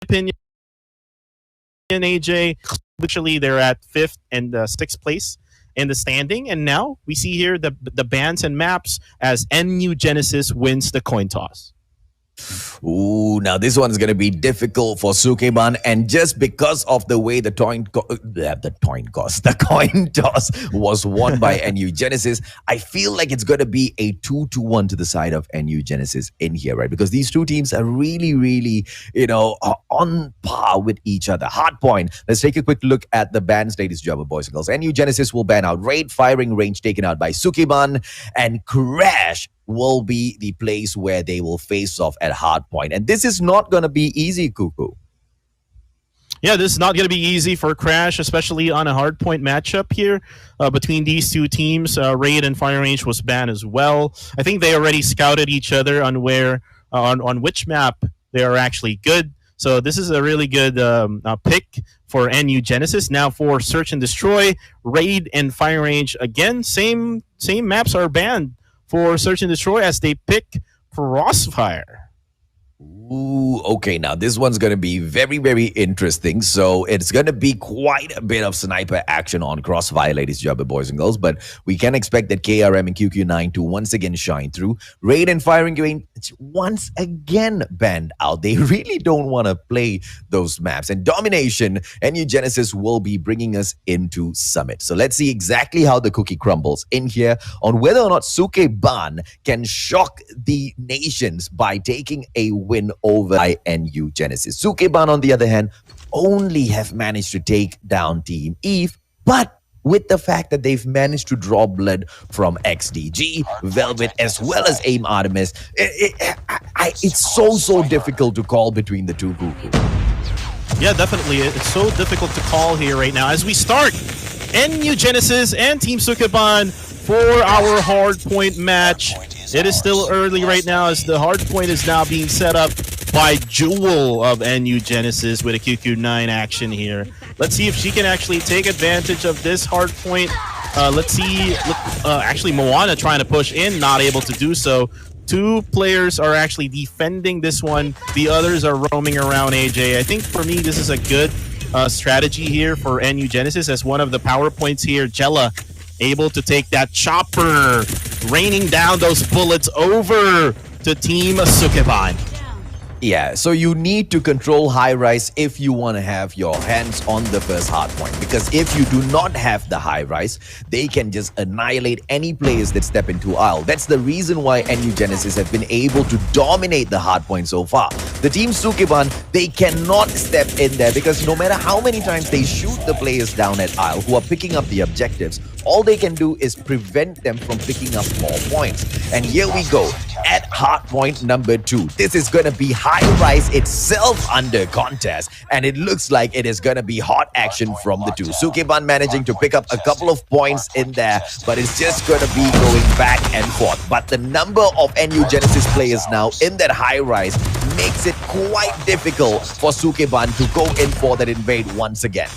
Opinion, AJ, literally they're at 5th and 6th place in the standing, and now we see here the bans and maps as NU Genesis wins the coin toss. Ooh, now this one's going to be difficult for SUKEBAN, and just because of the way the coin toss was won by NU Genesis, I feel like it's going to be a 2-1 to the side of NU Genesis in here, right? Because these two teams are really, on par with each other. Hard point. Let's take a quick look at the bans, ladies and gentlemen, boys and girls. NU Genesis will ban out Raid, firing range taken out by SUKEBAN, and Crash will be the place where they will face off at hardpoint. And this is not going to be easy, Cuckoo. Yeah, this is not going to be easy for Crash, especially on a hardpoint matchup here between these two teams. Raid and Fire Range was banned as well. I think they already scouted each other on where on which map they are actually good. So this is a really good pick for NU Genesis. Now for Search and Destroy, Raid and Fire Range, again, same maps are banned for Search and Destroy as they pick Crossfire. Ooh, okay, now this one's going to be very interesting. So it's going to be quite a bit of sniper action on Crossfire, ladies and gentlemen, boys and girls. But we can expect that KRM and QQ9 to once again shine through. Raid and Firing Range once again banned out. They really don't want to play those maps. And Domination, NU Genesis will be bringing us into Summit. So let's see exactly how the cookie crumbles in here on whether or not SUKEBAN can shock the nations by taking a win over NU Genesis. SUKEBAN, on the other hand, only have managed to take down Team Eve, but with the fact that they've managed to draw blood from XDG, Velvet, as well as AIM Artemis, it's so difficult to call between the two. Yeah, definitely. It's so difficult to call here right now. As we start, NU Genesis and Team SUKEBAN for our hardpoint match. It is still early right now as the hardpoint is now being set up by Jewel of NU Genesis with a QQ9 action here. Let's see if she can actually take advantage of this hardpoint. Let's see. Actually, Moana trying to push in, not able to do so. Two players are actually defending this one. The others are roaming around, AJ. I think for me, this is a good strategy here for NU Genesis as one of the power points here. Jella able to take that chopper, raining down those bullets over to Team SUKEBAN. Yeah, so you need to control high rise if you want to have your hands on the first hard point. Because if you do not have the high rise, they can just annihilate any players that step into aisle. That's the reason why NU Genesis have been able to dominate the hard point so far. The team SUKEBAN, they cannot step in there because no matter how many times they shoot the players down at aisle who are picking up the objectives, all they can do is prevent them from picking up more points. And here we go at hard point number 2. This is going to be high rise itself under contest, and it looks like it is going to be hot action from the two. SUKEBAN managing to pick up a couple of points in there, but it's just going to be going back and forth. But the number of NU Genesis players now in that high rise makes it quite difficult for SUKEBAN to go in for that invade once again.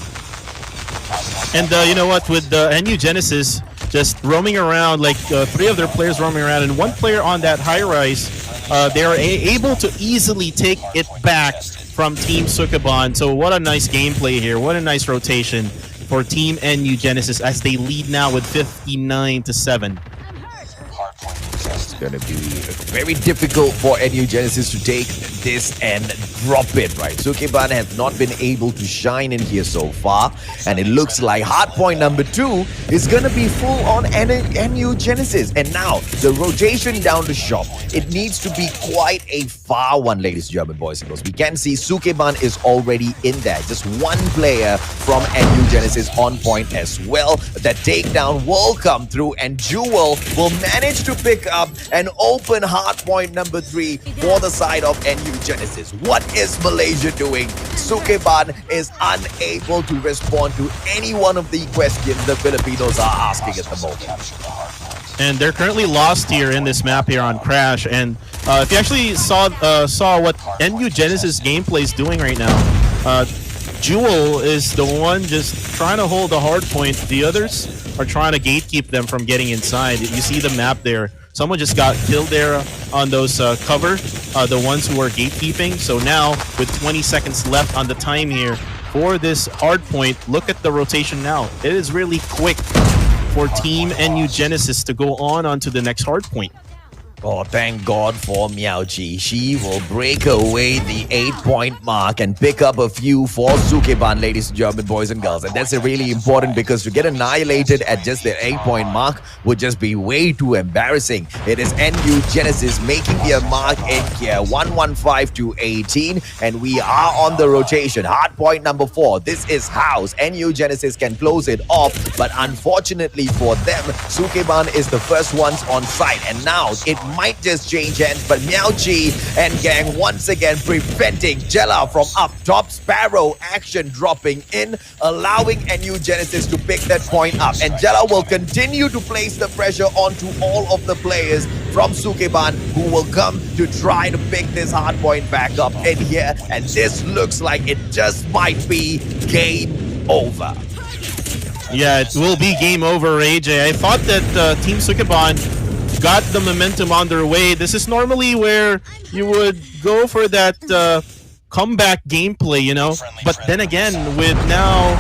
And you know what, with NU Genesis just roaming around, like 3 of their players roaming around and 1 player on that high rise, they are able to easily take it back from Team SUKEBAN. So what a nice gameplay here. What a nice rotation for Team NU Genesis as they lead now with 59-7. It's going to be very difficult for NU Genesis to take this and drop it, right? SUKEBAN have not been able to shine in here so far, and it looks like hardpoint number 2 is going to be full on NU Genesis. And now the rotation down the shop, it needs to be quite a far one, ladies and gentlemen, boys and girls. We can see SUKEBAN is already in there. Just 1 player from NU Genesis on point as well. That takedown will come through, and Jewel will manage to pick up an open hardpoint number 3 for the side of NU Genesis. What is Malaysia doing? SUKEBAN is unable to respond to any one of the questions the Filipinos are asking at the moment. And they're currently lost here in this map here on Crash. And if you actually saw what NU Genesis gameplay is doing right now, Jewel is the one just trying to hold the hard point. The others are trying to gatekeep them from getting inside. You see the map there. Someone just got killed there on those cover, the ones who are gatekeeping. So now, with 20 seconds left on the time here for this hard point, look at the rotation now. It is really quick for Team NU Genesis to go on onto the next hard point. Oh, thank God for Miaoji. She will break away the 8-point mark and pick up a few for SUKEBAN, ladies and gentlemen, boys and girls. And that's really important because to get annihilated at just the 8-point mark would just be way too embarrassing. It is NU Genesis making their mark in here, 115 to 18. And we are on the rotation. Hard point number 4. This is House. NU Genesis can close it off. But unfortunately for them, SUKEBAN is the first ones on site. And now it might just change hands, but Miaoji and gang once again preventing Jella from up top. Sparrow action dropping in, allowing NU Genesis to pick that point up. And Jella will continue to place the pressure onto all of the players from SUKEBAN who will come to try to pick this hard point back up in here. And this looks like it just might be game over. Yeah, it will be game over, AJ. I thought that Team SUKEBAN got the momentum on their way. This is normally where you would go for that comeback gameplay, you know. But then again, with now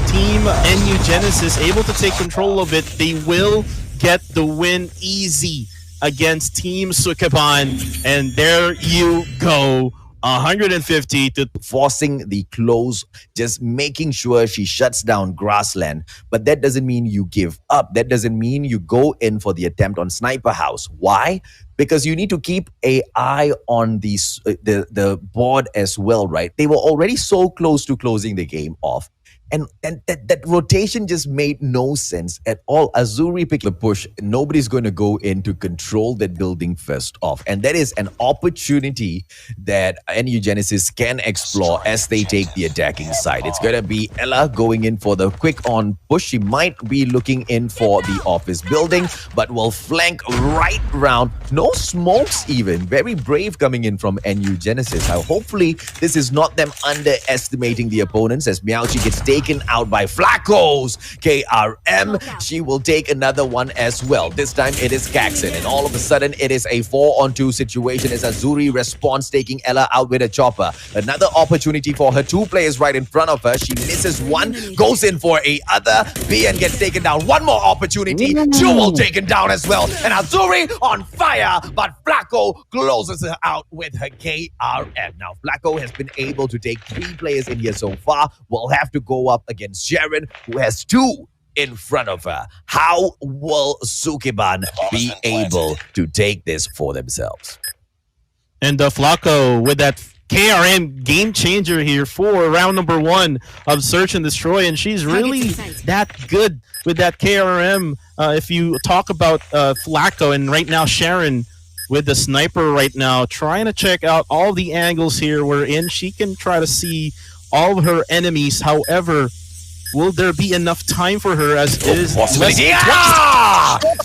Team NU Genesis able to take control of it, they will get the win easy against Team SUKEBAN. And there you go. 150 to forcing the close, just making sure she shuts down Grassland. But that doesn't mean you give up. That doesn't mean you go in for the attempt on Sniper House. Why? Because you need to keep an eye on the board as well, right? They were already so close to closing the game off. And that rotation just made no sense at all. Azuri picked the push. Nobody's going to go in to control that building first off. And that is an opportunity that NU Genesis can explore as they take the attacking side. It's going to be Ella going in for the quick on push. She might be looking in for the office building, but will flank right round. No smokes even. Very brave coming in from NU Genesis. Hopefully, this is not them underestimating the opponents as Miaoji gets taken out by Flacco's KRM. She will take another one as well. This time it is Caxon, and all of a sudden it is a 4-on-2 situation as Azuri responds, taking Ella out with a chopper. Another opportunity for her 2 players right in front of her. She misses one, goes in for a other. BN gets taken down. One more opportunity. Jewel taken down as well. And Azuri on fire, but Flacco closes her out with her KRM. Now Flacco has been able to take 3 players in here so far. We'll have to go up against Sharon, who has 2 in front of her. How will SUKEBAN be able to take this for themselves? And Flacco with that KRM game changer here for round number 1 of Search and Destroy, and she's really that good with that KRM. If you talk about Flacco, and right now Sharon with the sniper right now, trying to check out all the angles here wherein she can try to see all of her enemies. However, will there be enough time for her as it is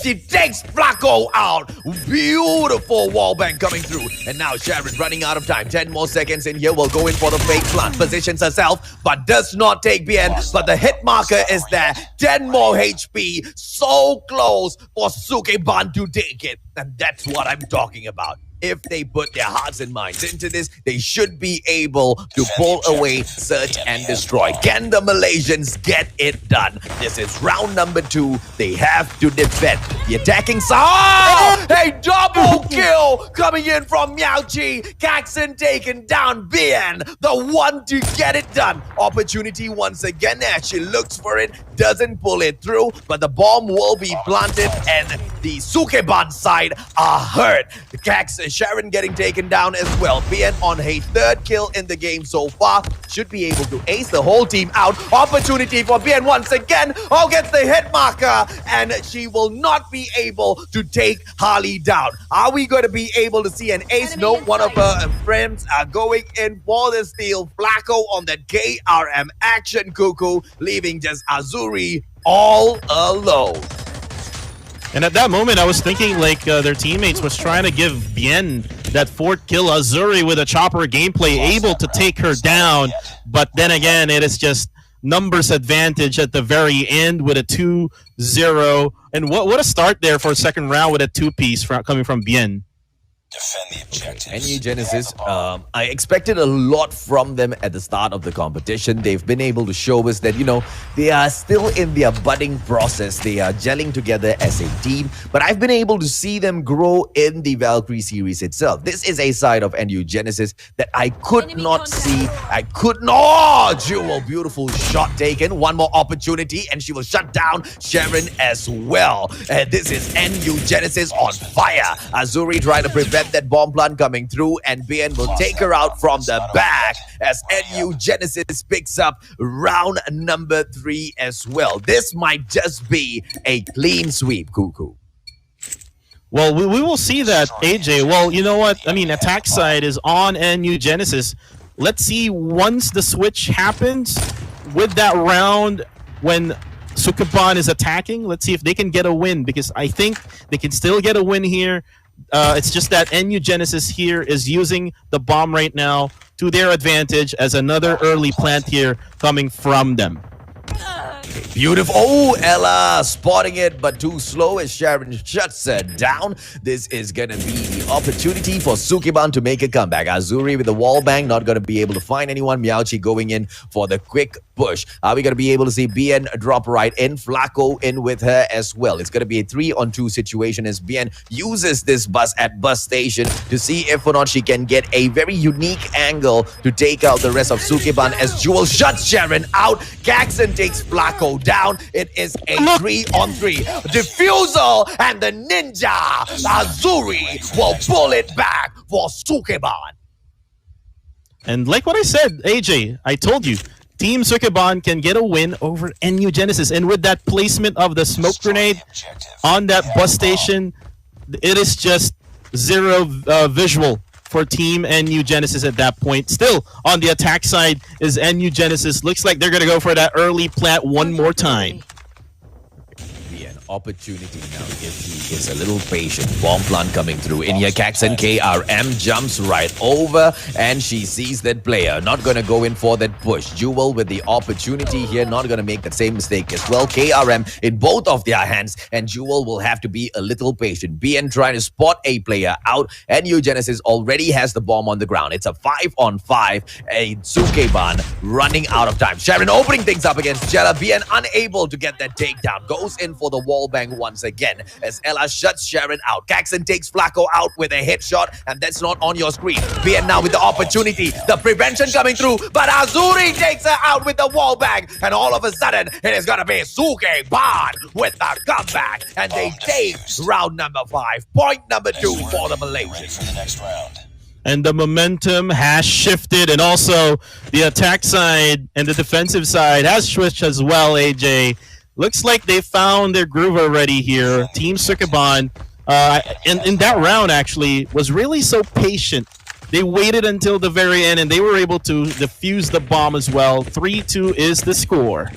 she takes Flacco out. Beautiful wallbang coming through. And now Sharon running out of time. 10 more seconds in here. Will go in for the fake plant. Positions herself, but does not take BN. But the hit marker is there. 10 more HP. So close for SUKEBAN to take it. And that's what I'm talking about. If they put their hearts and minds into this, they should be able to pull away, search, and destroy. Can the Malaysians get it done? This is round number 2. They have to defend. The attacking side. Oh, a double kill coming in from Miaoji. Caxon taken down. Bien, the one to get it done. Opportunity once again as she looks for it. Doesn't pull it through, but the bomb will be planted, and the SUKEBAN side are hurt. The Caxon Sharon getting taken down as well. Bien on a 3rd kill in the game so far. Should be able to ace the whole team out. Opportunity for Bien once again. Oh, gets the hit marker. And she will not be able to take Harley down. Are we going to be able to see an ace? No, one of her friends are going in for the steal. Flacco on that KRM action cuckoo, leaving just Azuri all alone. And at that moment, I was thinking like their teammates was trying to give Bien that fourth kill. Azuri with a chopper gameplay able to take her down, but then again, it is just numbers advantage at the very end with a 2-0. And what a start there for a second round with a two-piece coming from Bien. Defend the objective. NU Genesis, I expected a lot from them at the start of the competition. They've been able to show us that, they are still in their budding process. They are gelling together as a team. But I've been able to see them grow in the Valkyrie series itself. This is a side of NU Genesis that I could not see. Jewel, beautiful shot taken. One more opportunity and she will shut down Sharon as well. And this is NU Genesis on fire. Azuri trying to prevent that bomb plant coming through, and Bien will take her out from the back as NU Genesis picks up round number 3 as well. This might just be a clean sweep, Cuckoo. Well, we will see that, AJ. Well, you know what? I mean, attack side is on NU Genesis. Let's see once the switch happens with that round when SUKEBAN is attacking. Let's see if they can get a win, because I think they can still get a win here. It's just that NU Genesis here is using the bomb right now to their advantage as another early plant here coming from them. Beautiful. Oh, Ella spotting it, but too slow as Sharon shuts her down. This is going to be the opportunity for SUKEBAN to make a comeback. Azuri with the wall bang, not going to be able to find anyone. Miauchi going in for the quick push. Are we going to be able to see Bien drop right in? Flacco in with her as well. It's going to be a 3-on-2 situation as Bien uses this bus at bus station to see if or not she can get a very unique angle to take out the rest of SUKEBAN as Jewel shuts Sharon out. Gaxon takes Flacco down. It is a 3-on-3. Diffusal and the ninja Azuri will pull it back for SUKEBAN. And like what I said, AJ, I told you, Team SUKEBAN can get a win over NU Genesis. And with that placement of the smoke grenade on that bus station, it is just zero visual for Team NU Genesis at that point. Still, on the attack side is NU Genesis. Looks like they're going to go for that early plant one more time. Opportunity now if he is a little patient. Bomb plant coming through. In here, Kaxon KRM jumps right over and she sees that player. Not going to go in for that push. Jewel with the opportunity here. Not going to make that same mistake as well. KRM in both of their hands and Jewel will have to be a little patient. BN trying to spot a player out. NU Genesis already has the bomb on the ground. It's a 5-on-5. A SUKEBAN running out of time. Sharon opening things up against Jella. BN unable to get that takedown. Goes in for the wall bang once again as Ella shuts Sharon out. Kaxon takes Flacco out with a headshot, and that's not on your screen. BN now with the opportunity, the prevention coming through, but Azuri takes her out with the wall bang, and all of a sudden it is gonna be SUKEBAN with the comeback, and they take round number 5, point number 2 for the Malaysians. For the next round. And the momentum has shifted, and also the attack side and the defensive side has switched as well, AJ. Looks like they found their groove already here. Team SUKEBAN, in that round actually, was really so patient. They waited until the very end, and they were able to defuse the bomb as well. 3-2 is the score.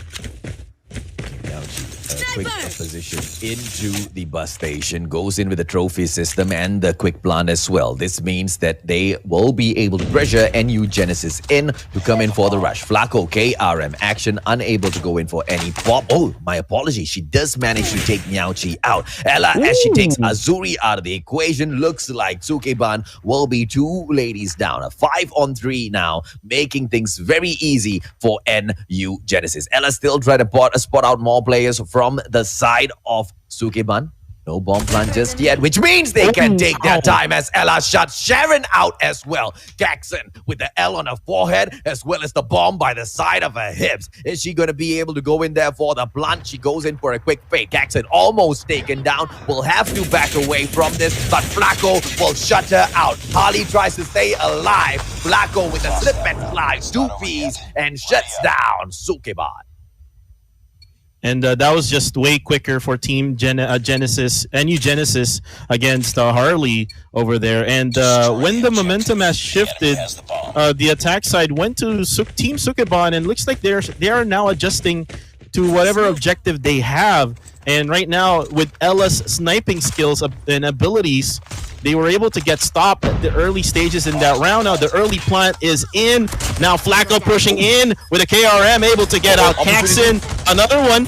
Quick position into the bus station, goes in with the trophy system and the quick plant as well. This means that they will be able to pressure NU Genesis in to come in for the rush. Flacco, KRM action, unable to go in for any pop. Oh, my apologies. She does manage to take Miauchi out. Ella, as she takes Azuri out of the equation, looks like SUKEBAN will be 2 ladies down. A 5-on-3 now, making things very easy for NU Genesis. Ella still trying to spot out more players from the side of SUKEBAN. No bomb plant just yet, which means they can take their time as Ella shuts Sharon out as well. Kaxon with the L on her forehead as well as the bomb by the side of her hips. Is she going to be able to go in there for the plant? She goes in for a quick fade. Kaxon almost taken down. Will have to back away from this, but Flacco will shut her out. Harley tries to stay alive. Flacco with a slip and slide, 2 Ps, and shuts down SUKEBAN. And that was just way quicker for Team Genesis, NU Genesis against Harley over there. And when the momentum has shifted, the attack side went to Team SUKEBAN, and looks like they are now adjusting to whatever objective they have. And right now, with Ella's sniping skills and abilities, they were able to get stopped at the early stages in that round. Now the early plant is in. Now Flacco pushing in with a KRM, able to get out. Caxton, another one.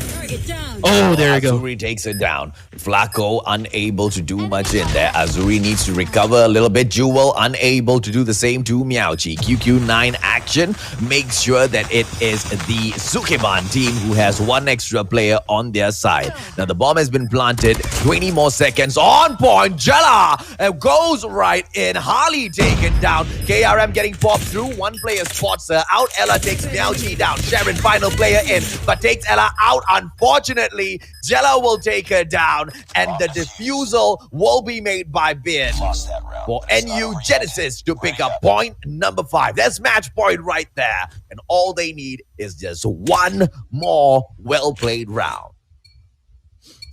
Oh, there you go. Azuri takes it down. Flacco unable to do much in there. Azuri needs to recover a little bit. Jewel unable to do the same to Meowchi. QQ9 action makes sure that it is the SUKEBAN team who has one extra player on their side. Now the bomb has been planted. 20 more seconds. On point. Jella goes right in. Harley taken down. KRM getting popped through. One player spots her out. Ella takes Meowchi down. Sharon final player in, but takes Ella out. Unfortunately, Jella will take her down, and the defusal will be made by Bin for NU Genesis to pick up point number 5. That's match point right there, and all they need is just one more well-played round.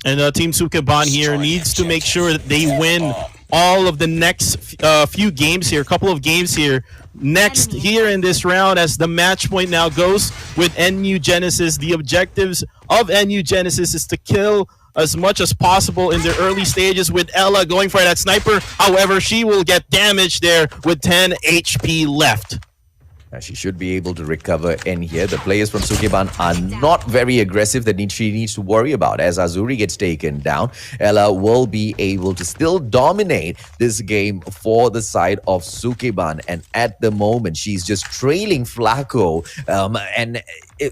And Team SUKEBAN here needs to make sure that they win all of the next few games here, couple of games here. Next here in this round, as the match point now goes with NU Genesis. The objectives of NU Genesis is to kill as much as possible in the early stages, with Ella going for that sniper. However, she will get damaged there with 10 HP left. She should be able to recover in here. The players from SUKEBAN are not very aggressive that she needs to worry about. As Azuri gets taken down, Ella will be able to still dominate this game for the side of SUKEBAN. And at the moment, she's just trailing Flacco.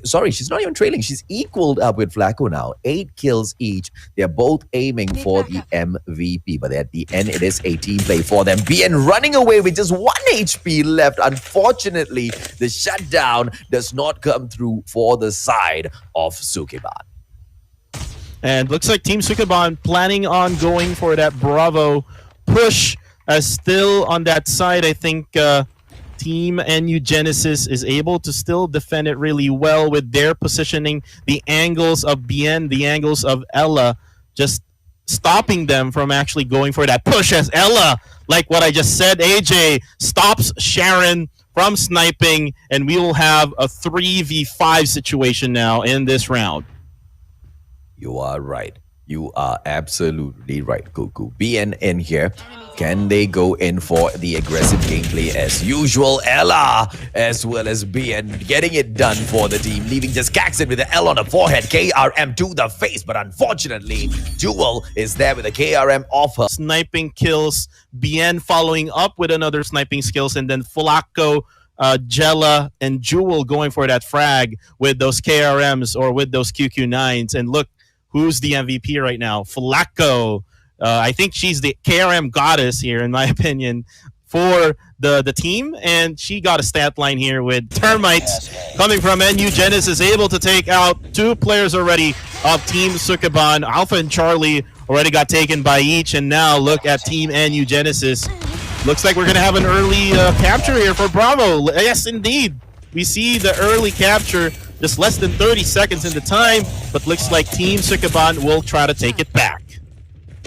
Sorry, she's not even trailing. She's equaled up with Flacco now. 8 kills each. They're both aiming for the MVP. But at the end, it is a team play for them. BN running away with just 1 HP left. Unfortunately, the shutdown does not come through for the side of SUKEBAN. And looks like Team SUKEBAN planning on going for that Bravo push. Still on that side, I think Team NU Genesis is able to still defend it really well with their positioning. The angles of BN, the angles of Ella, just stopping them from actually going for that push, as Ella, like what I just said, AJ, stops Sharon from sniping, and we will have a 3v5 situation now in this round. You are right. You are absolutely right, Cuckoo. BN in here. Can they go in for the aggressive gameplay as usual? Ella, as well as BN, getting it done for the team, leaving just Caxton with the L on the forehead, KRM to the face, but unfortunately, Jewel is there with a KRM off her. Sniping kills, BN following up with another sniping skills, and then Flacco, Jella, and Jewel going for that frag with those KRMs or with those QQ9s. And look, who's the MVP right now? Flacco. I think she's the KRM goddess here, in my opinion, for the team. And she got a stat line here with Termites coming from NU Genesis, able to take out 2 players already of Team SUKEBAN. Alpha and Charlie already got taken by each. And now look at Team NU Genesis. Looks like we're going to have an early capture here for Bravo. Yes, indeed. We see the early capture, just less than 30 seconds in the time, but looks like Team SUKEBAN will try to take it back.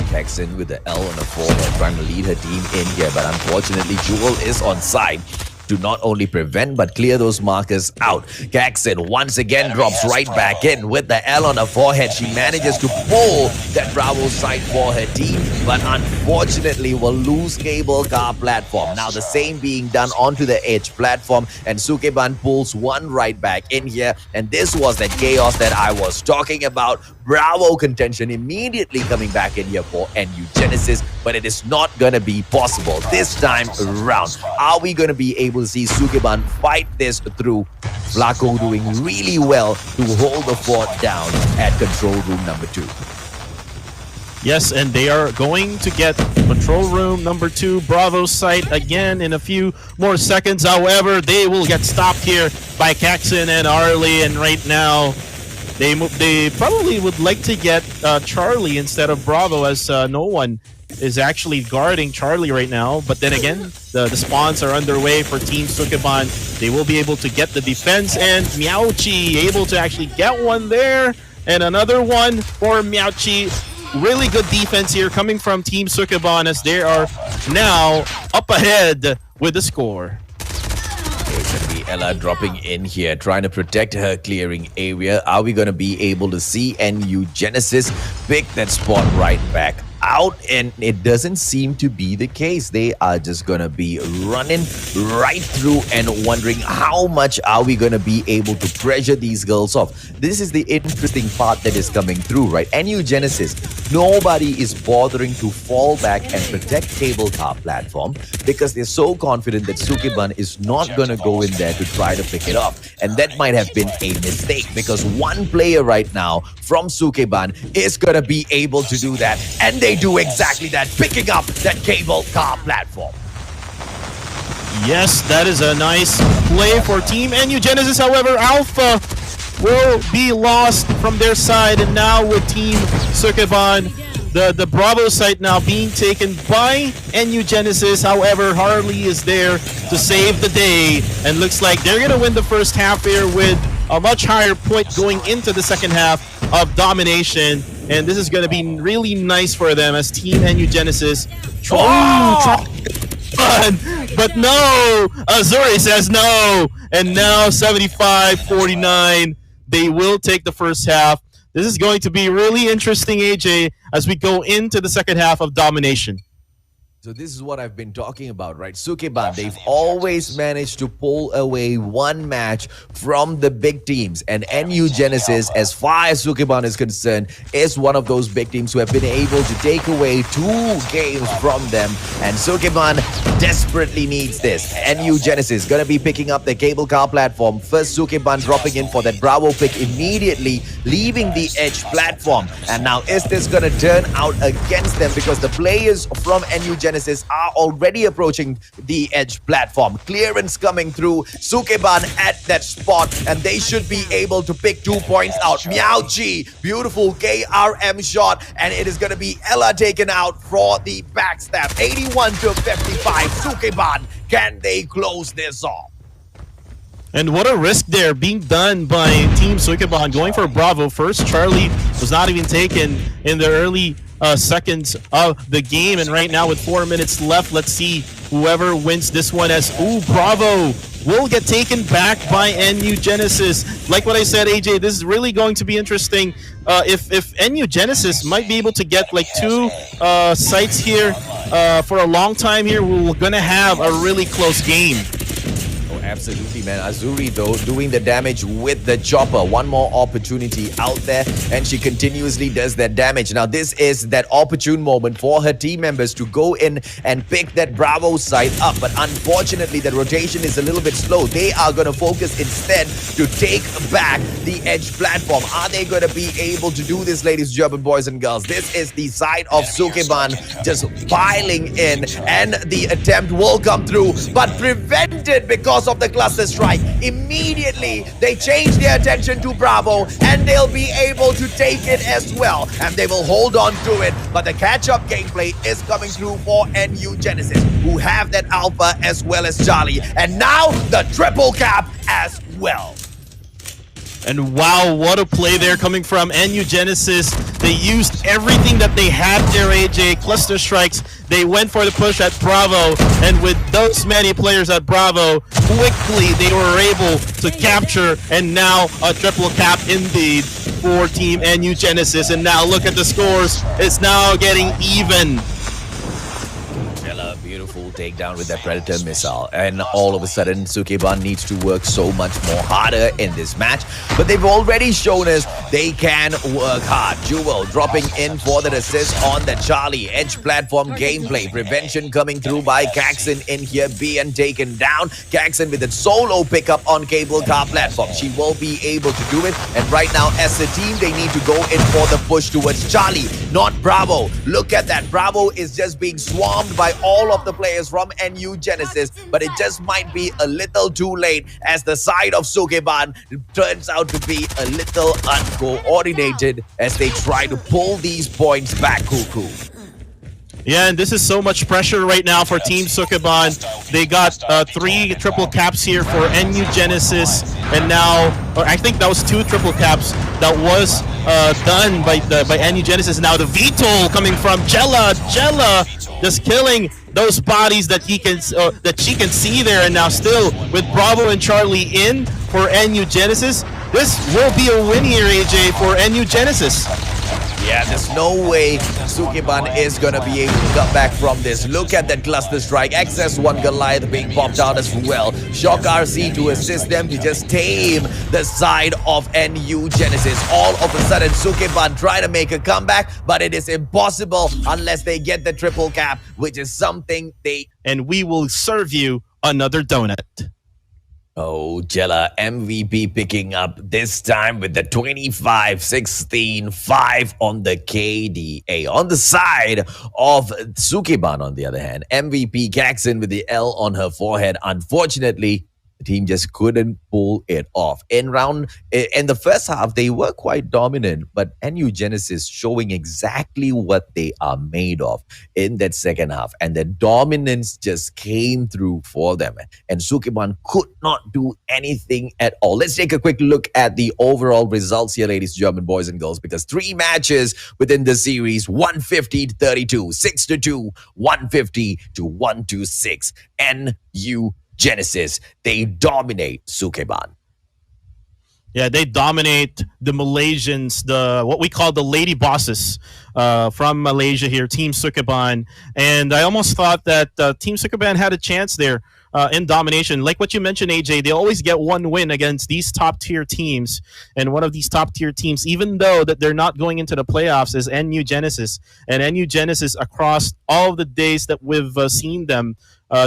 Caxton with the L on the forehead, trying to lead her team in here, but unfortunately Jewel is on side to not only prevent but clear those markers out. Caxton once again drops right back in with the L on her forehead. She manages to pull that Bravo side for her team, but unfortunately will lose cable car platform. Now the same being done onto the edge platform, and SUKEBAN pulls one right back in here, and this was that chaos that I was talking about. Bravo contention immediately coming back in here for NU Genesis, but it is not going to be possible this time around. Are we going to be able to see SUKEBAN fight this through? Flacco doing really well to hold the fort down at control room number 2. Yes, and they are going to get control room number 2, Bravo site again in a few more seconds. However, they will get stopped here by Caxton and Arlie, and right now they probably would like to get Charlie instead of Bravo, as no one is actually guarding Charlie right now. But then again, the spawns are underway for Team SUKEBAN. They will be able to get the defense, and Meowchi able to actually get one there, and another one for Meowchi. Really good defense here coming from Team SUKEBAN, as they are now up ahead with the score. It's going to be Ella dropping in here, trying to protect her clearing area. Are we going to be able to see NU Genesis pick that spot right back out, and it doesn't seem to be the case. They are just gonna be running right through and wondering how much are we gonna be able to pressure these girls off. This is the interesting part that is coming through, right? NU Genesis, nobody is bothering to fall back and protect cable car platform because they're so confident that SUKEBAN is not gonna go in there to try to pick it up. And that might have been a mistake because one player right now from SUKEBAN is gonna be able to do that, and they do exactly that, picking up that cable car platform. Yes, that is a nice play for Team NU Genesis. However, Alpha will be lost from their side, and now with Team SUKEBAN, the Bravo site now being taken by NU Genesis. However, Harley is there to save the day, and looks like they're gonna win the first half here with a much higher point going into the second half of domination. And this is going to be really nice for them as Team NU Genesis but no, Azuri says no, and now 75-49, they will take the first half. This is going to be really interesting, AJ, as we go into the second half of domination. So this is what I've been talking about, right? SUKEBAN, they've always managed to pull away one match from the big teams. And NU Genesis, as far as SUKEBAN is concerned, is one of those big teams who have been able to take away 2 games from them. And SUKEBAN desperately needs this. NU Genesis going to be picking up the cable car platform. First, SUKEBAN dropping in for that Bravo pick immediately, leaving the edge platform. And now, is this going to turn out against them? Because the players from NU Genesis are already approaching the edge platform. Clearance coming through. SUKEBAN at that spot, and they should be able to pick 2 points out. Meowji, beautiful KRM shot, and it is going to be Ella taken out for the backstab. 81-55. SUKEBAN, can they close this off? And what a risk there being done by Team SUKEBAN going for Bravo first. Charlie was not even taken in the early seconds of the game, and right now with 4 minutes left, let's see whoever wins this one, as Bravo will get taken back by NU Genesis. Like what I said, AJ, this is really going to be interesting. If NU Genesis might be able to get like 2 sites here for a long time here, we're gonna have a really close game. Absolutely, man. Azuri, though, doing the damage with the chopper. One more opportunity out there, and she continuously does that damage. Now, this is that opportune moment for her team members to go in and pick that Bravo site up. But unfortunately, the rotation is a little bit slow. They are going to focus instead to take back the edge platform. Are they going to be able to do this, ladies and gentlemen, boys and girls? This is the side of SUKEBAN just piling in, and the attempt will come through, but prevented because of the cluster strike. Immediately, they change their attention to Bravo, and they'll be able to take it as well, and they will hold on to it. But the catch-up gameplay is coming through for NU Genesis, who have that Alpha as well as Charlie, and now the triple cap as well. And wow, what a play there coming from NU Genesis. They used everything that they had there, AJ. Cluster strikes. They went for the push at Bravo. And with those many players at Bravo, quickly they were able to capture. And now a triple cap indeed for Team NU Genesis. And now look at the scores. It's now getting even. Beautiful takedown with that Predator missile, and all of a sudden SUKEBAN needs to work so much more harder in this match, but they've already shown us they can work hard. Jewel dropping in for that assist on the Charlie. Edge platform gameplay, prevention coming through by Caxon in here, being taken down. Caxon with a solo pickup on cable car platform. She will be able to do it, and right now as a team they need to go in for the push towards Charlie, not Bravo. Look at that, Bravo is just being swarmed by all of the players from NU Genesis, but it just might be a little too late as the side of SUKEBAN turns out to be a little uncoordinated as they try to pull these points back. Cuckoo. Yeah, and this is so much pressure right now for Team SUKEBAN. They got 3 triple caps here for NU Genesis, and now, or I think that was 2 triple caps that was done by NU Genesis. Now the VTOL coming from Jella just killing those bodies that she can see there, and now still with Bravo and Charlie in for NU Genesis. This will be a win here, AJ, for NU Genesis. Yeah, there's no way SUKEBAN is gonna be able to come back from this. Look at that cluster strike. XS1 Goliath being popped out as well. Shock RC to assist them to just tame the side of NU Genesis. All of a sudden, SUKEBAN try to make a comeback, but it is impossible unless they get the triple cap, which is something they... And we will serve you another donut. Oh, Jella MVP picking up this time with the 25-16-5 on the KDA. On the side of SUKEBAN, on the other hand, MVP Caxon with the L on her forehead. Unfortunately, the team just couldn't pull it off. In the first half, they were quite dominant, but NU Genesis showing exactly what they are made of in that second half. And the dominance just came through for them. And SUKEBAN could not do anything at all. Let's take a quick look at the overall results here, ladies and gentlemen, boys and girls, because 3 matches within the series, 150-32, 6-2, 150-126. NU Genesis, they dominate SUKEBAN. Yeah, they dominate the Malaysians, what we call the lady bosses from Malaysia here, Team SUKEBAN. And I almost thought that Team SUKEBAN had a chance there in domination. Like what you mentioned, AJ, they always get one win against these top-tier teams. And one of these top-tier teams, even though that they're not going into the playoffs, is NU Genesis. And NU Genesis, across all of the days that we've seen them,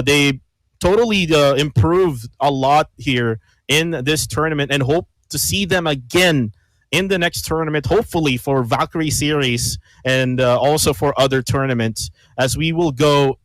they totally improved a lot here in this tournament, and hope to see them again in the next tournament, hopefully for Valkyrie series and also for other tournaments, as we will go